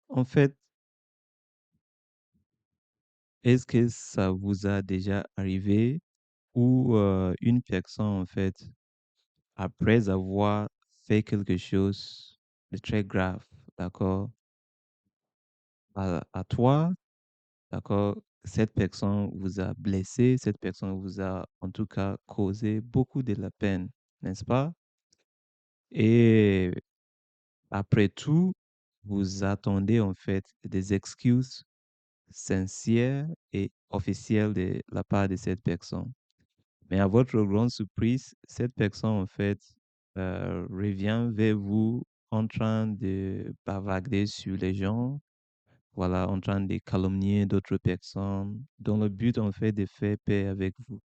En fait, est-ce que ça vous a déjà arrivé où une personne, en fait, après avoir fait quelque chose de très grave, d'accord, à toi, d'accord, cette personne vous a blessé, cette personne vous a en tout cas causé beaucoup de la peine, n'est-ce pas? Et après tout, vous attendez en fait des excuses sincères et officielles de la part de cette personne. Mais à votre grande surprise, cette personne, en fait, revient vers vous en train de bavarder sur les gens, voilà, en train de calomnier d'autres personnes, dans le but, en fait, de faire paix avec vous.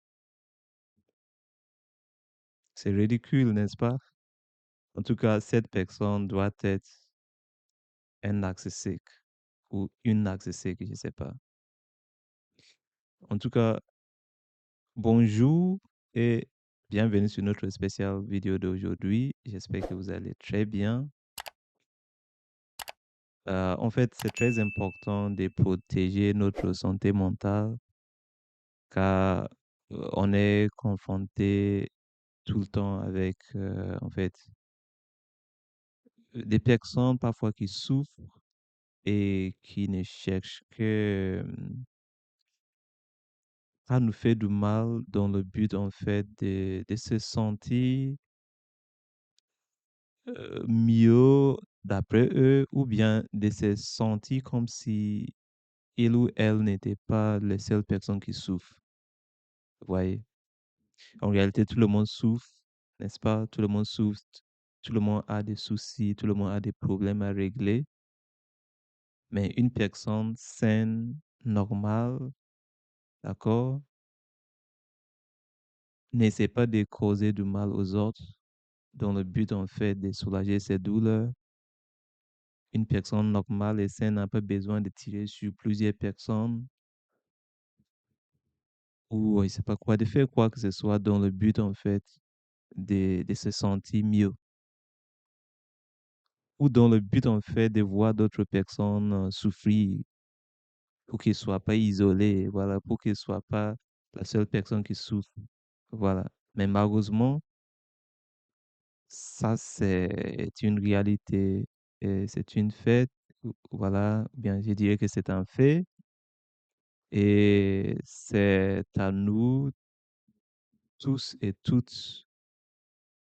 C'est ridicule, n'est-ce pas? En tout cas, cette personne doit être un narcissique ou une narcissique, je ne sais pas. En tout cas, bonjour et bienvenue sur notre spéciale vidéo d'aujourd'hui. J'espère que vous allez très bien. En fait, c'est très important de protéger notre santé mentale car on est confronté tout le temps avec, en fait, des personnes parfois qui souffrent et qui ne cherchent que à nous faire du mal dans le but, en fait, de se sentir mieux d'après eux ou bien de se sentir comme si il ou elle n'était pas les seules personnes qui souffrent. Vous voyez? En réalité, tout le monde souffre, n'est-ce pas? Tout le monde souffre, tout le monde a des soucis, tout le monde a des problèmes à régler. Mais une personne saine, normale, d'accord, n'essaie pas de causer du mal aux autres dans le but, en fait, de soulager ses douleurs. Une personne normale et saine n'a pas besoin de tirer sur plusieurs personnes ou je sais pas quoi, de faire quoi que ce soit dans le but, en fait, de se sentir mieux. Ou dans le but, en fait, de voir d'autres personnes souffrir pour qu'ils ne soient pas isolés, voilà, pour qu'ils ne soient pas la seule personne qui souffre. Voilà. Mais malheureusement, ça, c'est une réalité, et c'est une fête, voilà, bien, je dirais que c'est un fait, et c'est à nous tous et toutes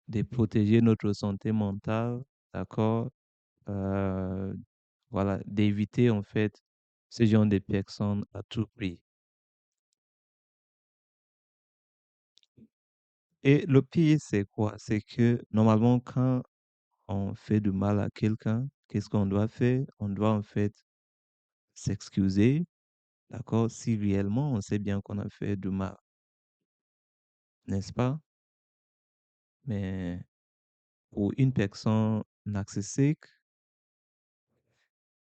de protéger notre santé mentale, d'accord? Euh, voilà, d'éviter en fait ce genre de personnes à tout prix. Et le pire, c'est quoi? C'est que normalement, quand on fait du mal à quelqu'un, qu'est-ce qu'on doit faire? On doit en fait s'excuser, d'accord? Si réellement on sait bien qu'on a fait du mal, n'est-ce pas? Mais pour une personne narcissique,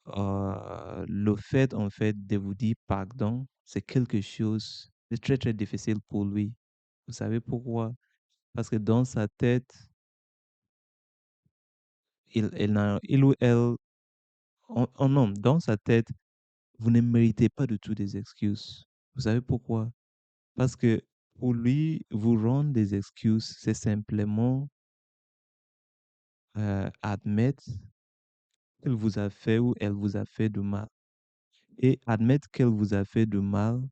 le fait en fait de vous dire pardon, c'est quelque chose de très très difficile pour lui. Vous savez pourquoi? Parce que dans sa tête, il ou elle, en homme, dans sa tête, vous ne méritez pas du tout des excuses. Vous savez pourquoi? Parce que pour lui, vous rendre des excuses, c'est simplement admettre qu'elle vous a fait ou elle vous a fait du mal. Et admettre qu'elle vous a fait du mal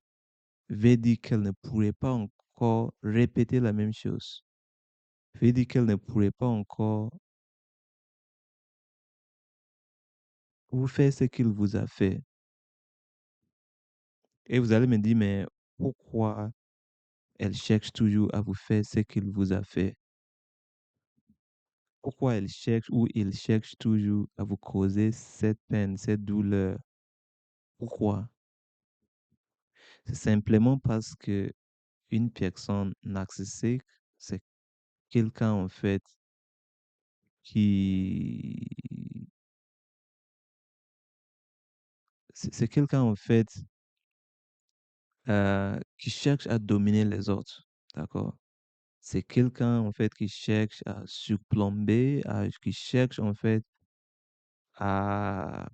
veut dire qu'elle ne pourrait pas encore répéter la même chose. Veut dire qu'elle ne pourrait pas encore vous faire ce qu'il vous a fait. Et vous allez me dire, mais pourquoi elle cherche toujours à vous faire ce qu'il vous a fait? Pourquoi elle cherche ou il cherche toujours à vous causer cette peine, cette douleur? Pourquoi? C'est simplement parce que une personne narcissique, c'est quelqu'un en fait qui c'est quelqu'un en fait qui cherche à dominer les autres, d'accord? C'est quelqu'un en fait qui cherche à surplomber, qui cherche en fait à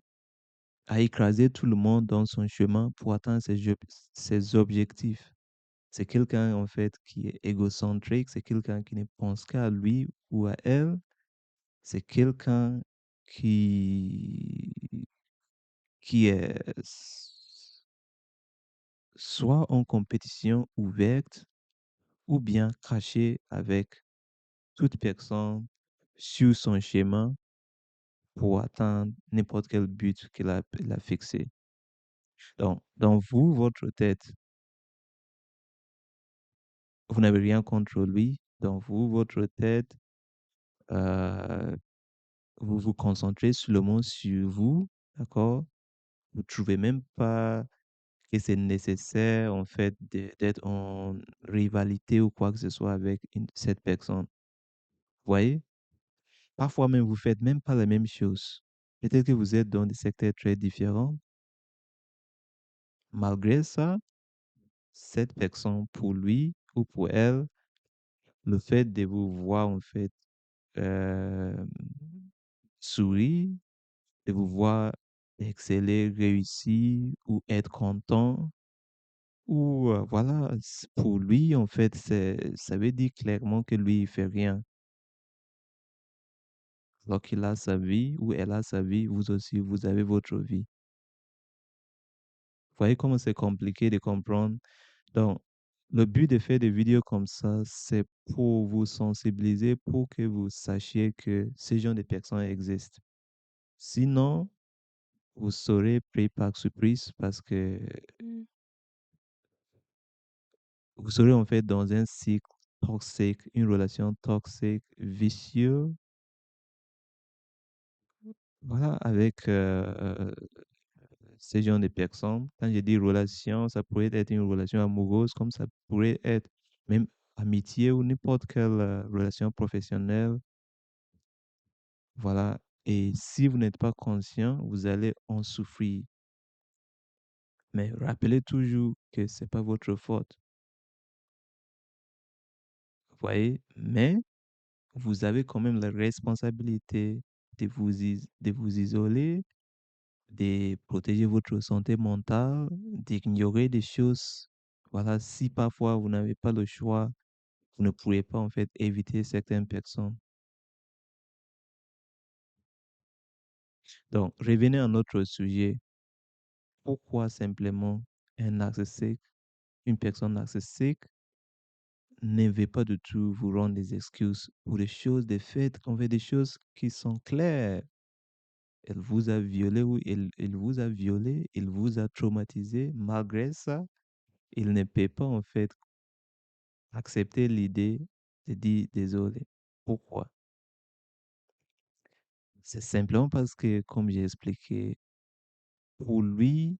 à écraser tout le monde dans son chemin pour atteindre ses objectifs. C'est quelqu'un, en fait, qui est égocentrique, c'est quelqu'un qui ne pense qu'à lui ou à elle, c'est quelqu'un qui, qui est soit en compétition ouverte ou bien caché avec toute personne sur son chemin pour atteindre n'importe quel but il a fixé. Donc, dans vous, votre tête, vous n'avez rien contre lui. Dans vous, votre tête, euh, vous vous concentrez sur le monde, sur vous, d'accord? Vous trouvez même pas que c'est nécessaire, en fait, d'être en rivalité ou quoi que ce soit avec cette personne. Vous voyez? Parfois même, vous faites même pas la même chose. Peut-être que vous êtes dans des secteurs très différents. Malgré ça, cette personne, pour lui ou pour elle, le fait de vous voir, en fait, euh, sourire, de vous voir exceller, réussir ou être content, ou voilà, pour lui, en fait, ça veut dire clairement que lui, il fait rien. Alors qu'il a sa vie ou elle a sa vie, vous aussi, vous avez votre vie. Vous voyez comment c'est compliqué de comprendre. Donc, le but de faire des vidéos comme ça, c'est pour vous sensibiliser, pour que vous sachiez que ces genre de personnes existent. Sinon, vous serez pris par surprise parce que vous serez en fait dans un cycle toxique, une relation toxique, vicieux, voilà, avec ces genre de personnes. Quand je dis relation, ça pourrait être une relation amoureuse, comme ça pourrait être même amitié ou n'importe quelle relation professionnelle. Voilà. Et si vous n'êtes pas conscient, vous allez en souffrir. Mais rappelez toujours que c'est pas votre faute. Vous voyez? Mais vous avez quand même la responsabilité de vous isoler, de protéger votre santé mentale, d'ignorer des choses. Voilà, si parfois vous n'avez pas le choix, vous ne pourrez pas en fait éviter certaines personnes. Donc, revenez à notre sujet. Pourquoi simplement un narcissique, une personne narcissique ne veut pas du tout vous rendre des excuses pour des choses, des faits, qu'on fait des choses qui sont claires. Elle vous a violé ou il vous a violé, il vous a traumatisé. Malgré ça, il ne peut pas en fait accepter l'idée de dire désolé. Pourquoi? C'est simplement parce que, comme j'ai expliqué, pour lui,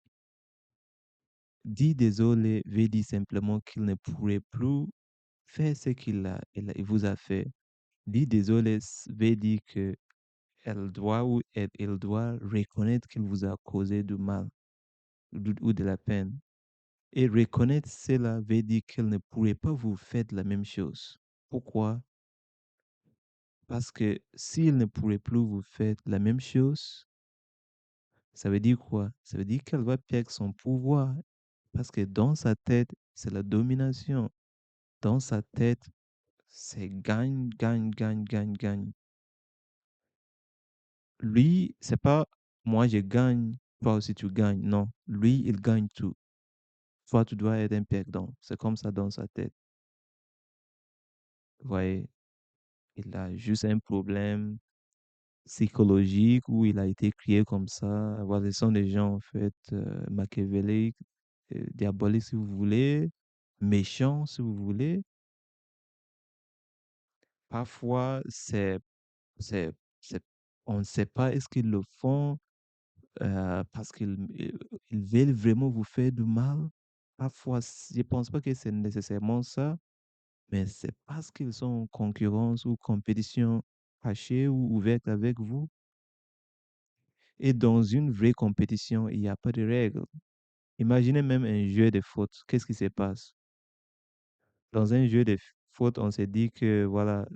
dire désolé veut dire simplement qu'il ne pourrait plus faire ce il vous a fait. Dire désolé veut dire que elle doit ou il doit reconnaître qu'il vous a causé du mal ou de la peine. Et reconnaître cela veut dire qu'elle ne pourrait pas vous faire la même chose. Pourquoi? Parce que s'il ne pourrait plus vous faire la même chose, ça veut dire quoi? Ça veut dire qu'elle va perdre son pouvoir. Parce que dans sa tête, c'est la domination. Dans sa tête, c'est gagne, gagne, gagne, gagne, gagne. Lui, c'est pas moi je gagne, toi aussi tu gagnes. Non, lui, il gagne tout. Toi, tu dois être un perdant. C'est comme ça dans sa tête. Vous voyez, il a juste un problème psychologique où il a été créé comme ça. Voilà, ce sont des gens, en fait, machiavéliques, diaboliques, si vous voulez, méchants, si vous voulez. Parfois, c'est, c'est, on ne sait pas est-ce qu'ils le font parce qu'ils veulent vraiment vous faire du mal. Parfois, je pense pas que c'est nécessairement ça, mais c'est parce qu'ils sont en concurrence ou compétition cachée ou ouverte avec vous. Et dans une vraie compétition, il n'y a pas de règles. Imaginez même un jeu de foot. Qu'est-ce qui se passe? Dans un jeu de foot, on se dit que voilà,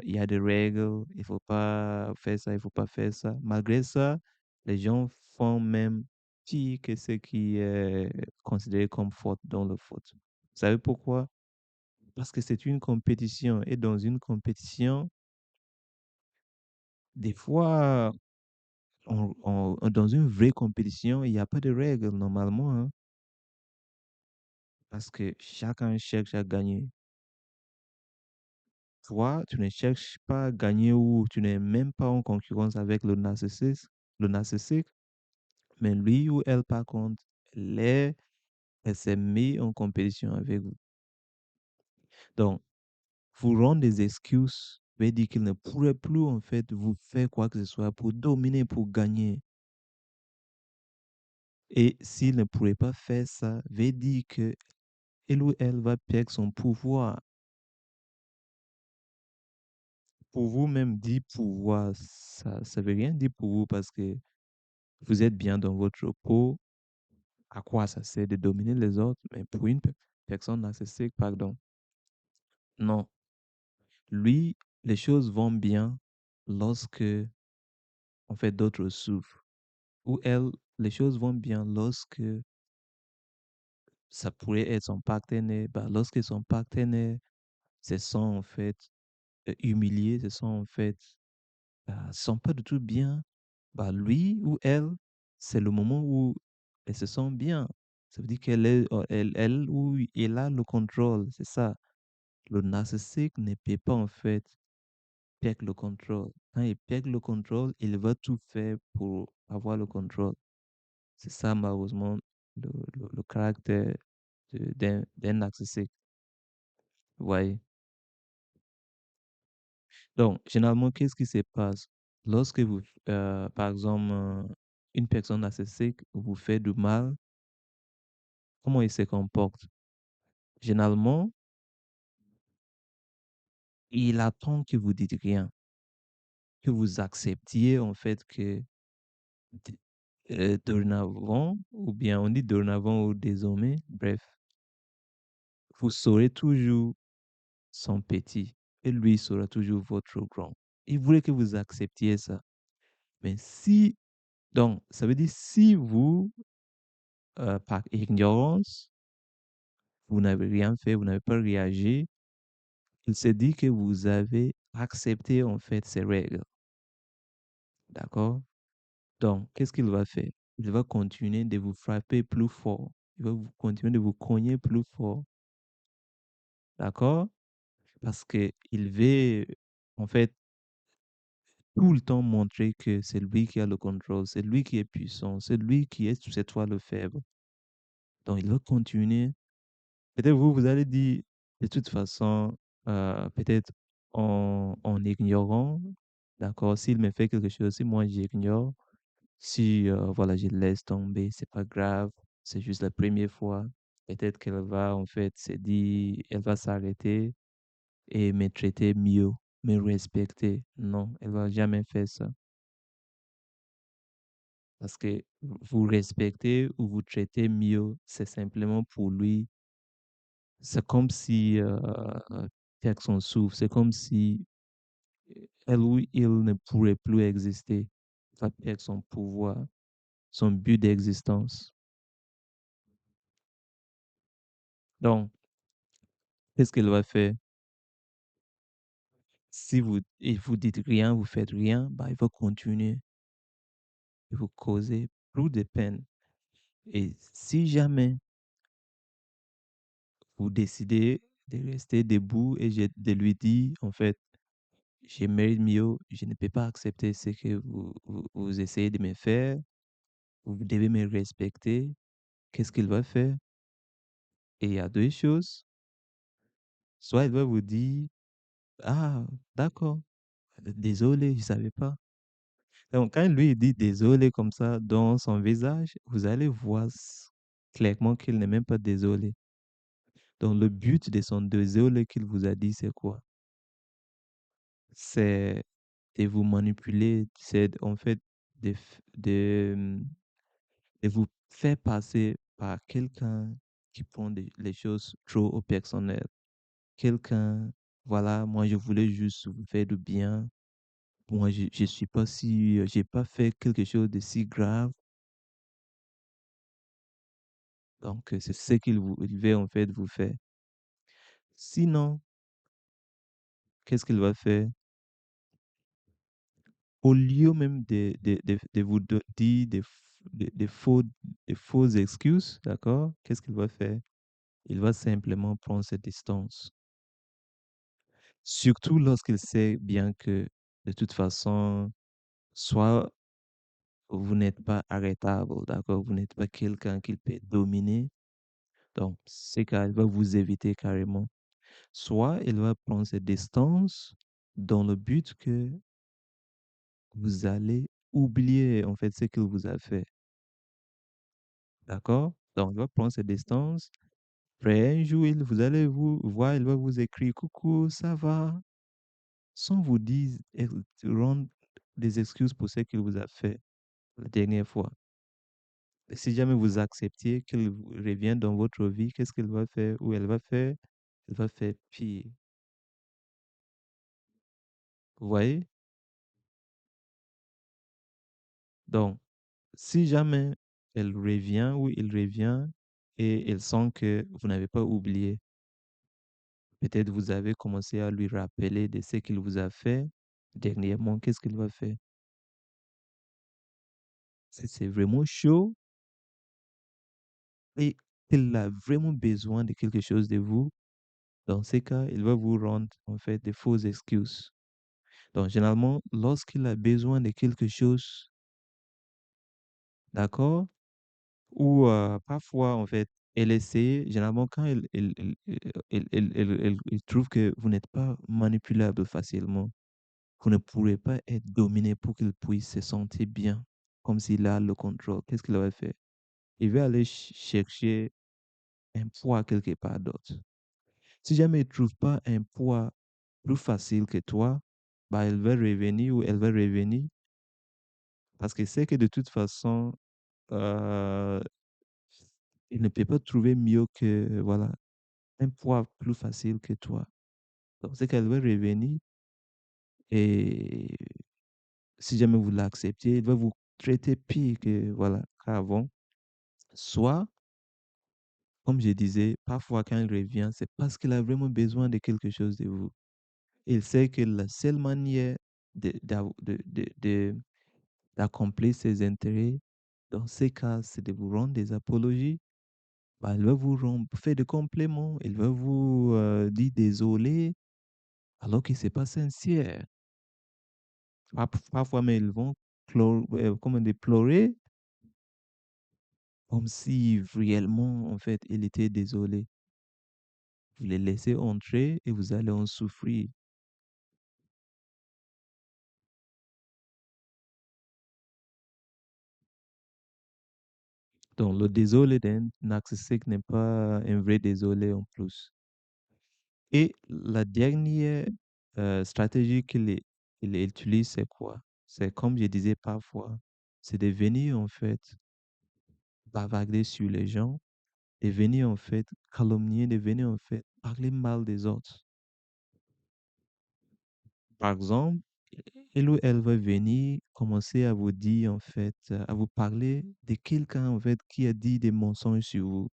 il y a des règles, il faut pas faire ça, il faut pas faire ça. Malgré ça, les gens font même pire que ce qui est considéré comme faute dans le foot. Vous savez pourquoi? Parce que c'est une compétition et dans une compétition, des fois, dans une vraie compétition, il n'y a pas de règles normalement, hein, parce que chacun cherche à gagner. Toi, tu ne cherches pas à gagner ou tu n'es même pas en concurrence avec le narcissique, mais lui ou elle, par contre, elle s'est mise en compétition avec vous. Donc, vous rendre des excuses veut dire qu'il ne pourrait plus, en fait, vous faire quoi que ce soit pour dominer, pour gagner. Et s'il ne pourrait pas faire ça, veut dire que il ou elle va perdre son pouvoir. Pour vous-même, dire pouvoir, ça ne veut rien dire pour vous parce que vous êtes bien dans votre peau. À quoi ça sert de dominer les autres? Mais pour une personne narcissique, pardon, non. Lui, les choses vont bien lorsque, en fait, d'autres souffrent. Ou elle, les choses vont bien lorsque ça pourrait être son partenaire. Bah, lorsque son partenaire se sent, en fait, humilié, se sent, en fait, se sent pas du tout bien, bah, lui ou elle, c'est le moment où elle se sent bien. Ça veut dire elle ou il a le contrôle, c'est ça. Le narcissique ne peut pas en fait perdre le contrôle. Quand il perd le contrôle, il va tout faire pour avoir le contrôle. C'est ça malheureusement le caractère d'un narcissique. Ouais. Donc, généralement, qu'est-ce qui se passe? Lorsque vous, par exemple, une personne narcissique vous fait du mal, comment il se comporte? Généralement, il attend que vous dites rien, que vous acceptiez en fait que d- dorénavant, ou bien on dit dorénavant ou désormais, bref, vous serez toujours son petit et lui sera toujours votre grand. Il voulait que vous acceptiez ça. Mais si, donc, ça veut dire si vous, par ignorance, vous n'avez rien fait, vous n'avez pas réagi, il se dit que vous avez accepté en fait ces règles. D'accord? Donc, qu'est-ce qu'il va faire? Il va continuer de vous frapper plus fort. Il va continuer de vous cogner plus fort. D'accord? Parce que il veut, en fait, tout le temps montrer que c'est lui qui a le contrôle, c'est lui qui est puissant, c'est lui qui est, c'est toi le faible. Donc, il va continuer. Peut-être vous, vous allez dire, de toute façon, peut-être en ignorant, d'accord, s'il me fait quelque chose, si moi j'ignore, si voilà, je laisse tomber, c'est pas grave, c'est juste la première fois. Peut-être qu'elle va en fait se dire, elle va s'arrêter et me traiter mieux, me respecter. Non, elle va jamais faire ça. Parce que vous respectez ou vous traitez mieux, c'est simplement pour lui. C'est comme si personne souffre. C'est comme si elle ou il ne pourrait plus exister. Il va perdre son pouvoir, son but d'existence. Donc, qu'est-ce qu'elle va faire? Si vous dites rien, vous faites rien, bah, il va continuer de vous causer plus de peine. Et si jamais vous décidez de rester debout et de lui dire, en fait, je mérite mieux, je ne peux pas accepter ce que vous essayez de me faire, vous devez me respecter, qu'est-ce qu'il va faire? Et il y a deux choses. Soit il va vous dire, ah, d'accord, désolé, je ne savais pas. Donc, quand lui il dit désolé comme ça dans son visage, vous allez voir clairement qu'il n'est même pas désolé. Donc, le but de son désolé qu'il vous a dit, c'est quoi? C'est de vous manipuler, c'est en fait de vous faire passer par quelqu'un qui prend les choses trop au personnel. Quelqu'un, voilà, moi je voulais juste vous faire du bien. Moi, je suis pas si, j'ai pas fait quelque chose de si grave. Donc, c'est ce il veut en fait vous faire. Sinon, qu'est-ce qu'il va faire? Au lieu même de vous dire des fausses excuses, d'accord? Qu'est-ce qu'il va faire? Il va simplement prendre ses distances. Surtout lorsqu'il sait bien que de toute façon, soit vous n'êtes pas arrêtable, d'accord? Vous n'êtes pas quelqu'un qu'il peut dominer. Donc, c'est qu'il va vous éviter carrément. Soit il va prendre ses distances dans le but que vous allez oublier en fait ce qu'il vous a fait. D'accord? Donc, il va prendre ses distances. Après, un jour, vous allez vous voir, il va vous écrire coucou, ça va, sans vous dire, rendre des excuses pour ce qu'il vous a fait la dernière fois. Et si jamais vous acceptiez qu'il revienne dans votre vie, qu'est-ce qu'il va faire ou elle va faire? Elle va faire pire. Vous voyez? Donc, si jamais elle revient ou il revient et elle sent que vous n'avez pas oublié, peut-être vous avez commencé à lui rappeler de ce qu'il vous a fait dernièrement, qu'est-ce qu'il va faire? Si c'est vraiment chaud et qu'il a vraiment besoin de quelque chose de vous, dans ces cas, il va vous rendre en fait des fausses excuses. Donc, généralement, lorsqu'il a besoin de quelque chose, d'accord? Ou parfois, en fait, elle essaie, généralement, quand elle trouve que vous n'êtes pas manipulable facilement, vous ne pourrez pas être dominé pour qu'il puisse se sentir bien, comme s'il a le contrôle. Qu'est-ce qu'il va faire? Il va aller chercher un poids quelque part d'autre. Si jamais il ne trouve pas un poids plus facile que toi, bah, elle va revenir ou elle va revenir parce que c'est que de toute façon, euh, il ne peut pas trouver mieux que, voilà, un poids plus facile que toi. Donc, c'est qu'elle va revenir et si jamais vous l'acceptez, elle va vous traiter pire que, voilà, qu'avant. Soit, comme je disais, parfois quand elle revient, c'est parce qu'elle a vraiment besoin de quelque chose de vous. Il sait que la seule manière d'accomplir ses intérêts, dans ces cas, c'est de vous rendre des apologies. Bah, elle va vous faire des compléments, elle va vous dire désolé, alors que c'est pas sincère. Parfois, mais ils vont comment déplorer comme si réellement, en fait, il était désolé. Vous les laissez entrer et vous allez en souffrir. Donc, le désolé d'un narcissique n'est pas un vrai désolé en plus. Et la dernière stratégie qu'il utilise, c'est quoi? C'est comme je disais parfois, c'est de venir en fait bavarder sur les gens, de venir en fait calomnier, de venir en fait parler mal des autres. Par exemple, elle ou elle va venir commencer à vous dire en fait, à vous parler de quelqu'un en fait qui a dit des mensonges sur vous,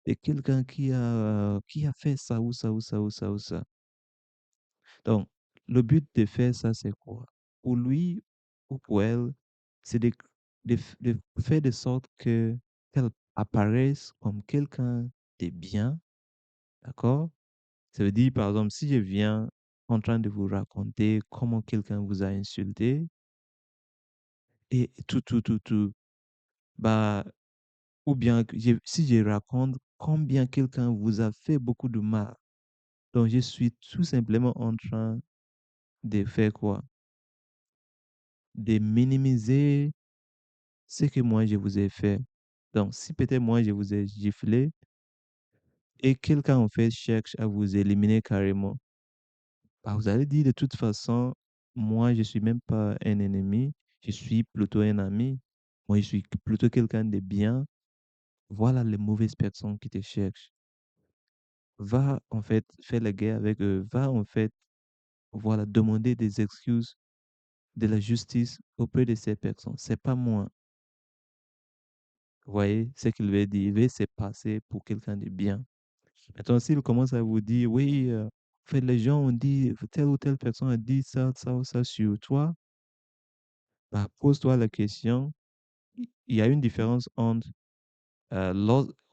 de quelqu'un qui a fait ça ou ça ou ça ou ça ou ça. Donc, le but de faire ça, c'est quoi? Pour lui ou pour elle, c'est de faire de sorte que qu'elle apparaisse comme quelqu'un de bien, d'accord? Ça veut dire, par exemple, si je viens en train de vous raconter comment quelqu'un vous a insulté et tout, bah, ou bien que si je raconte combien quelqu'un vous a fait beaucoup de mal, donc je suis tout simplement en train de faire quoi? De minimiser ce que moi je vous ai fait. Donc, si peut-être moi je vous ai giflé et quelqu'un en fait cherche à vous éliminer carrément, bah, vous allez dire de toute façon, moi je suis même pas un ennemi, je suis plutôt un ami. Moi je suis plutôt quelqu'un de bien. Voilà les mauvaises personnes qui te cherchent. Va en fait faire la guerre avec eux. Va en fait, voilà, demander des excuses de la justice auprès de ces personnes. C'est pas moi. Vous voyez ce qu'il veut dire? Il veut se passer pour quelqu'un de bien. Maintenant, s'il commence à vous dire, oui, en fait, les gens ont dit, telle ou telle personne a dit ça, ça ou ça sur toi, bah, pose-toi la question. Il y a une différence entre,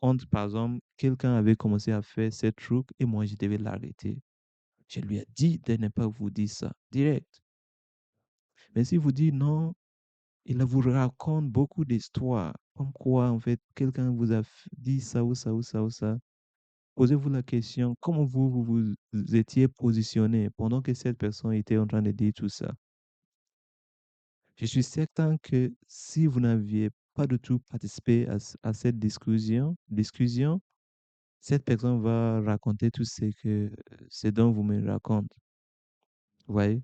entre, par exemple, quelqu'un avait commencé à faire ce truc et moi, je devais l'arrêter. Je lui ai dit de ne pas vous dire ça, direct. Mais si vous dites non, il vous raconte beaucoup d'histoires, comme quoi, en fait, quelqu'un vous a dit ça ou ça ou ça ou ça. Posez-vous la question, comment vous étiez positionné pendant que cette personne était en train de dire tout ça? Je suis certain que si vous n'aviez pas du tout participé à cette discussion, cette personne va raconter tout ce dont vous me racontez. Vous voyez?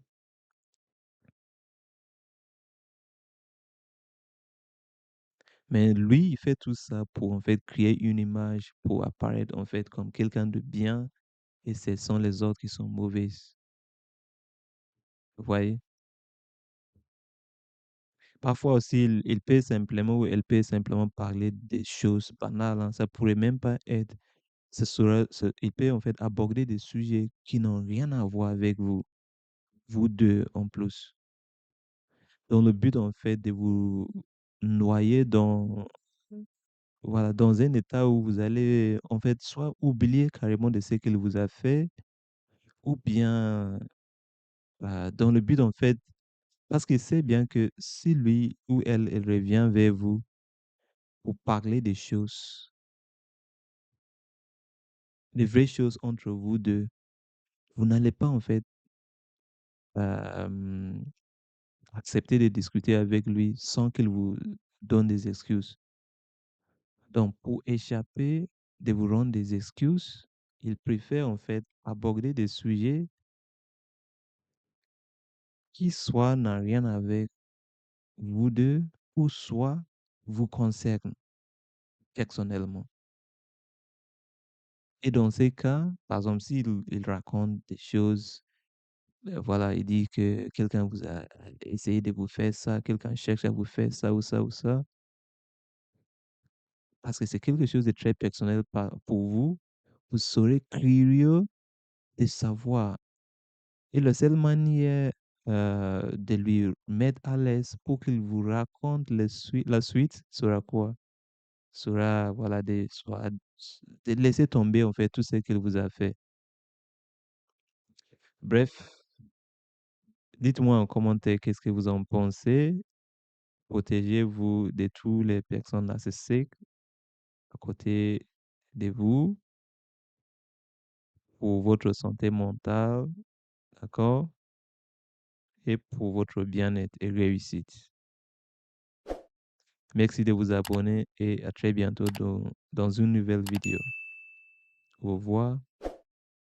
Mais lui, il fait tout ça pour en fait créer une image, pour apparaître en fait comme quelqu'un de bien, et ce sont les autres qui sont mauvaises. Vous voyez? Parfois aussi, il peut simplement ou elle peut simplement parler des choses banales, hein. Ça pourrait même pas être, il peut en fait aborder des sujets qui n'ont rien à voir avec vous, vous deux en plus. Dans le but en fait de vous noyer dans, voilà, dans un état où vous allez en fait soit oublier carrément de ce qu'il vous a fait, ou bien dans le but en fait, parce qu'il sait bien que si lui ou elle revient vers vous pour parler des choses, des vraies choses entre vous deux, vous n'allez pas en fait euh, accepter de discuter avec lui sans qu'il vous donne des excuses. Donc, pour échapper de vous rendre des excuses, il préfère en fait aborder des sujets qui soit n'ont rien avec vous deux, ou soit vous concernent personnellement. Et dans ces cas, par exemple, s'il il raconte des choses, voilà, il dit que quelqu'un vous a essayé de vous faire ça, quelqu'un cherche à vous faire ça ou ça ou ça, parce que c'est quelque chose de très personnel pour vous, vous serez curieux de savoir. Et la seule manière de lui mettre à l'aise pour qu'il vous raconte la suite sera quoi? Sera, voilà, de laisser tomber en fait tout ce qu'il vous a fait. Bref, dites-moi en commentaire qu'est-ce que vous en pensez. Protégez-vous de toutes les personnes narcissiques à côté de vous pour votre santé mentale, d'accord? Et pour votre bien-être et réussite. Merci de vous abonner et à très bientôt dans une nouvelle vidéo. Au revoir.